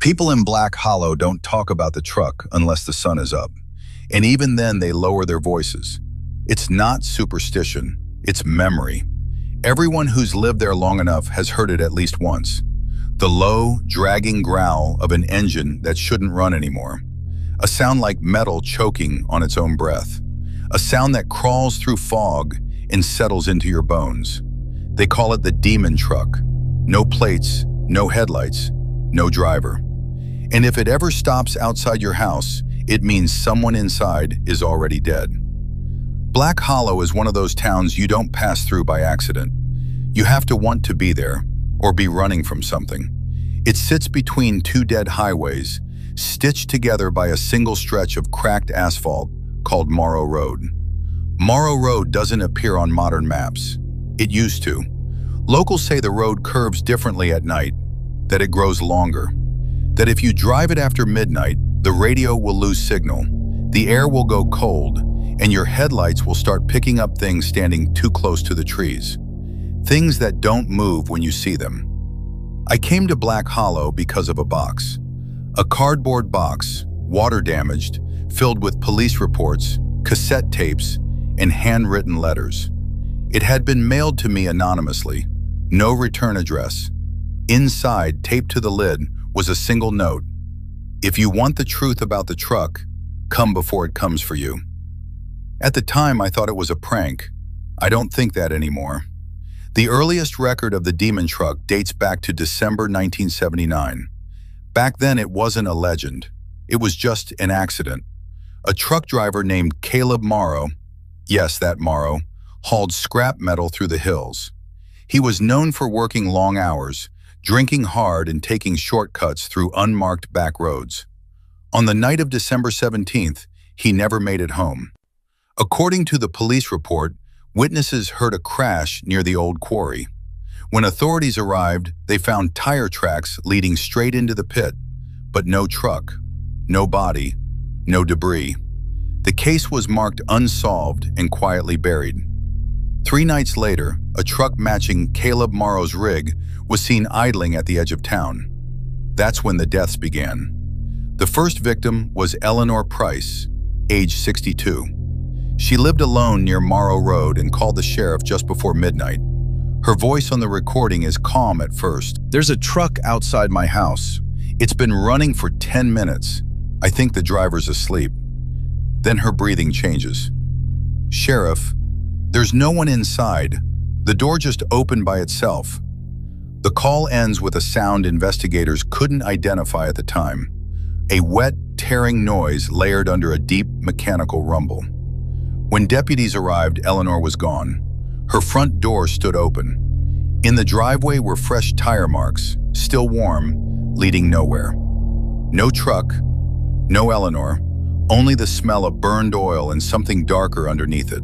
People in Black Hollow don't talk about the truck unless the sun is up. And even then, they lower their voices. It's not superstition, it's memory. Everyone who's lived there long enough has heard it at least once. The low, dragging growl of an engine that shouldn't run anymore. A sound like metal choking on its own breath. A sound that crawls through fog and settles into your bones. They call it the demon truck. No plates, no headlights, no driver. And if it ever stops outside your house, it means someone inside is already dead. Black Hollow is one of those towns you don't pass through by accident. You have to want to be there, or be running from something. It sits between two dead highways, stitched together by a single stretch of cracked asphalt called Morrow Road. Morrow Road doesn't appear on modern maps. It used to. Locals say the road curves differently at night, that it grows longer, that if you drive it after midnight, the radio will lose signal, the air will go cold, and your headlights will start picking up things standing too close to the trees. Things that don't move when you see them. I came to Black Hollow because of a box. A cardboard box, water damaged, filled with police reports, cassette tapes, and handwritten letters. It had been mailed to me anonymously, no return address. Inside, taped to the lid, was a single note. If you want the truth about the truck, come before it comes for you. At the time, I thought it was a prank. I don't think that anymore. The earliest record of the demon truck dates back to December 1979. Back then, it wasn't a legend. It was just an accident. A truck driver named Caleb Morrow, yes, that Morrow, hauled scrap metal through the hills. He was known for working long hours, drinking hard and taking shortcuts through unmarked back roads. On the night of December 17th, he never made it home. According to the police report, witnesses heard a crash near the old quarry. When authorities arrived, they found tire tracks leading straight into the pit, but no truck, no body, no debris. The case was marked unsolved and quietly buried. 3 nights later, a truck matching Caleb Morrow's rig was seen idling at the edge of town. That's when the deaths began. The first victim was Eleanor Price, age 62. She lived alone near Morrow Road and called the sheriff just before midnight. Her voice on the recording is calm at first. "There's a truck outside my house. It's been running for 10 minutes. I think the driver's asleep." Then her breathing changes. "Sheriff, there's no one inside. The door just opened by itself." The call ends with a sound investigators couldn't identify at the time. A wet, tearing noise layered under a deep mechanical rumble. When deputies arrived, Eleanor was gone. Her front door stood open. In the driveway were fresh tire marks, still warm, leading nowhere. No truck, no Eleanor, only the smell of burned oil and something darker underneath it.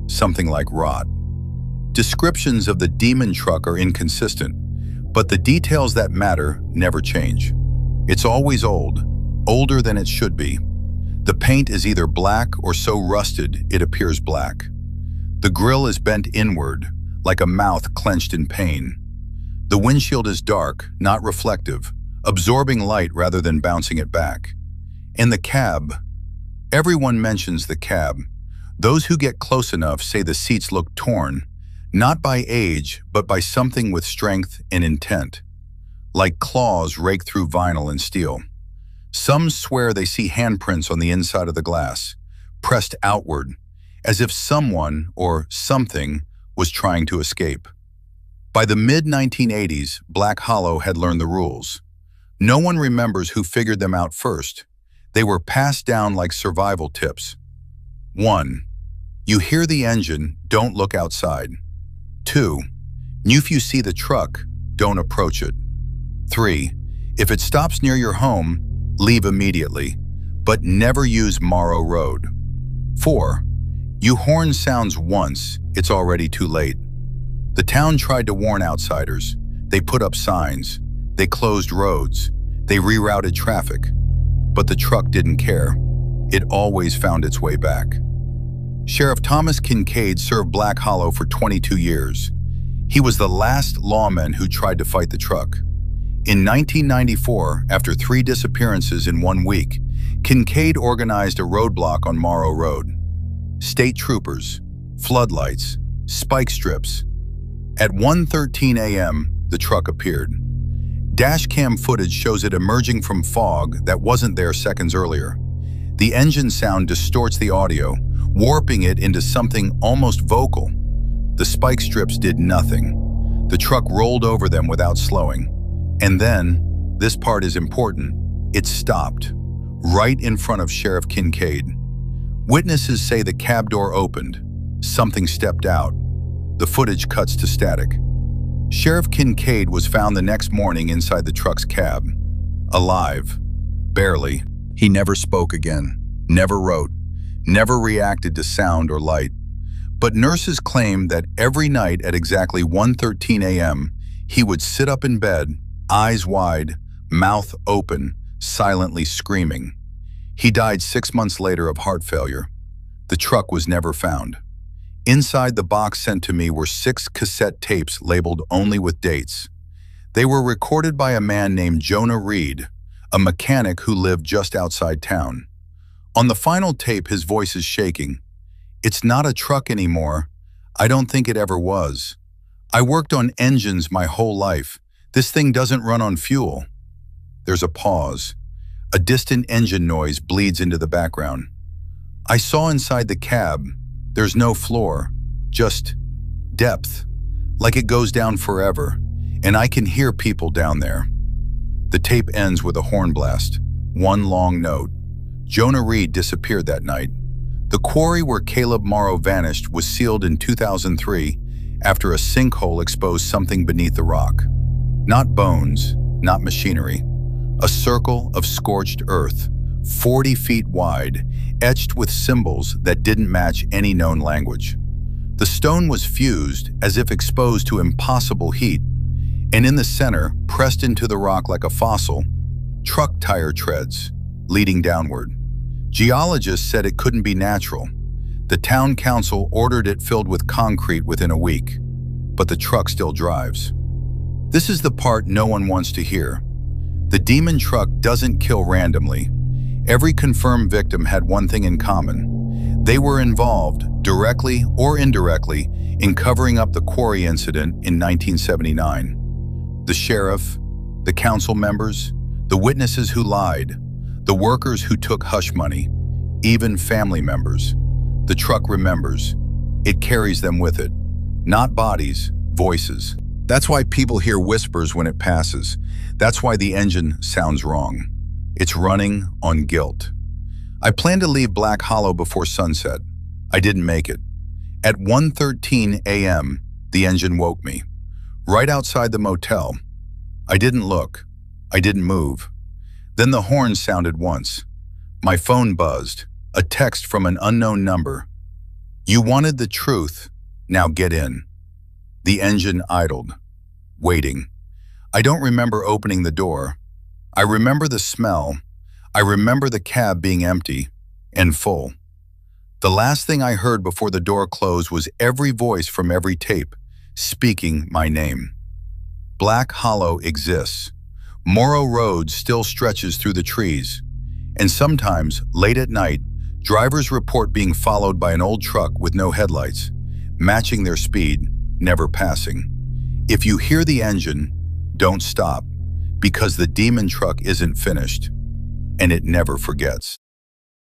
Something like rot. Descriptions of the demon truck are inconsistent, but the details that matter never change. It's always old, older than it should be. The paint is either black or so rusted it appears black. The grille is bent inward, like a mouth clenched in pain. The windshield is dark, not reflective, absorbing light rather than bouncing it back. And the cab. Everyone mentions the cab. Those who get close enough say the seats look torn, not by age, but by something with strength and intent, like claws raked through vinyl and steel. Some swear they see handprints on the inside of the glass, pressed outward, as if someone or something was trying to escape. By the mid-1980s, Black Hollow had learned the rules. No one remembers who figured them out first. They were passed down like survival tips. 1. You hear the engine, don't look outside. 2. If you see the truck, don't approach it. 3. If it stops near your home, leave immediately, but never use Morrow Road. 4. You horn sounds once, it's already too late. The town tried to warn outsiders. They put up signs. They closed roads. They rerouted traffic. But the truck didn't care. It always found its way back. Sheriff Thomas Kincaid served Black Hollow for 22 years. He was the last lawman who tried to fight the truck. In 1994, after 3 disappearances in 1 week, Kincaid organized a roadblock on Morrow Road. State troopers, floodlights, spike strips. At 1:13 a.m., the truck appeared. Dashcam footage shows it emerging from fog that wasn't there seconds earlier. The engine sound distorts the audio, warping it into something almost vocal. The spike strips did nothing. The truck rolled over them without slowing. And then, this part is important, it stopped, right in front of Sheriff Kincaid. Witnesses say the cab door opened. Something stepped out. The footage cuts to static. Sheriff Kincaid was found the next morning inside the truck's cab. Alive. Barely. He never spoke again. Never wrote. Never reacted to sound or light. But nurses claim that every night at exactly 1:13 a.m., he would sit up in bed, eyes wide, mouth open, silently screaming. He died 6 months later of heart failure. The truck was never found. Inside the box sent to me were 6 cassette tapes labeled only with dates. They were recorded by a man named Jonah Reed, a mechanic who lived just outside town. On the final tape, his voice is shaking. "It's not a truck anymore. I don't think it ever was. I worked on engines my whole life. This thing doesn't run on fuel." There's a pause. A distant engine noise bleeds into the background. "I saw inside the cab. There's no floor, just depth, like it goes down forever, and I can hear people down there." The tape ends with a horn blast, one long note. Jonah Reed disappeared that night. The quarry where Caleb Morrow vanished was sealed in 2003 after a sinkhole exposed something beneath the rock. Not bones, not machinery. A circle of scorched earth, 40 feet wide, etched with symbols that didn't match any known language. The stone was fused as if exposed to impossible heat, and in the center, pressed into the rock like a fossil, truck tire treads, leading downward. Geologists said it couldn't be natural. The town council ordered it filled with concrete within a week, but the truck still drives. This is the part no one wants to hear. The demon truck doesn't kill randomly. Every confirmed victim had one thing in common. They were involved, directly or indirectly, in covering up the quarry incident in 1979. The sheriff, the council members, the witnesses who lied, the workers who took hush money, even family members. The truck remembers. It carries them with it. Not bodies, voices. That's why people hear whispers when it passes. That's why the engine sounds wrong. It's running on guilt. I planned to leave Black Hollow before sunset. I didn't make it. At 1:13 a.m., the engine woke me. Right outside the motel. I didn't look. I didn't move. Then the horn sounded once. My phone buzzed. A text from an unknown number. "You wanted the truth. Now get in." The engine idled, waiting. I don't remember opening the door. I remember the smell. I remember the cab being empty and full. The last thing I heard before the door closed was every voice from every tape speaking my name. Black Hollow exists. Morrow Road still stretches through the trees. And sometimes, late at night, drivers report being followed by an old truck with no headlights, matching their speed, never passing. If you hear the engine, don't stop, because the demon truck isn't finished, and it never forgets.